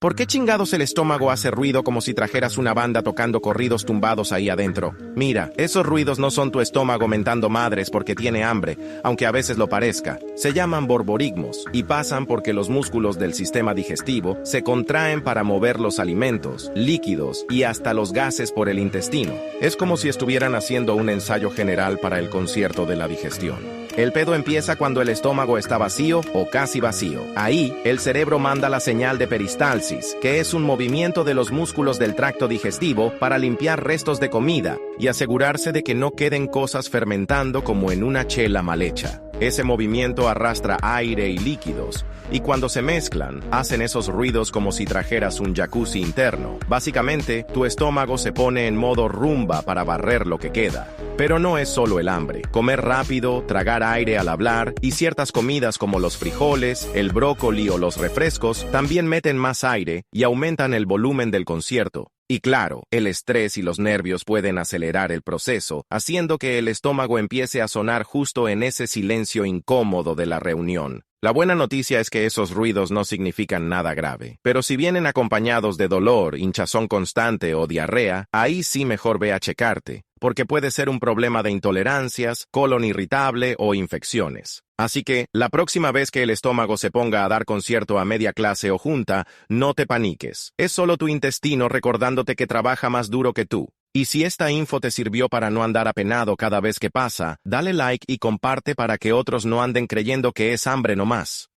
¿Por qué chingados el estómago hace ruido como si trajeras una banda tocando corridos tumbados ahí adentro? Mira, esos ruidos no son tu estómago mentando madres porque tiene hambre, aunque a veces lo parezca. Se llaman borborigmos y pasan porque los músculos del sistema digestivo se contraen para mover los alimentos, líquidos y hasta los gases por el intestino. Es como si estuvieran haciendo un ensayo general para el concierto de la digestión. El pedo empieza cuando el estómago está vacío o casi vacío. Ahí, el cerebro manda la señal de peristalsis, que es un movimiento de los músculos del tracto digestivo para limpiar restos de comida y asegurarse de que no queden cosas fermentando como en una chela mal hecha. Ese movimiento arrastra aire y líquidos, y cuando se mezclan, hacen esos ruidos como si trajeras un jacuzzi interno. Básicamente, tu estómago se pone en modo rumba para barrer lo que queda. Pero no es solo el hambre. Comer rápido, tragar aire al hablar, y ciertas comidas como los frijoles, el brócoli o los refrescos también meten más aire y aumentan el volumen del concierto. Y claro, el estrés y los nervios pueden acelerar el proceso, haciendo que el estómago empiece a sonar justo en ese silencio incómodo de la reunión. La buena noticia es que esos ruidos no significan nada grave, pero si vienen acompañados de dolor, hinchazón constante o diarrea, ahí sí mejor ve a checarte, porque puede ser un problema de intolerancias, colon irritable o infecciones. Así que, la próxima vez que el estómago se ponga a dar concierto a media clase o junta, no te paniques. Es solo tu intestino recordándote que trabaja más duro que tú. Y si esta info te sirvió para no andar apenado cada vez que pasa, dale like y comparte para que otros no anden creyendo que es hambre nomás.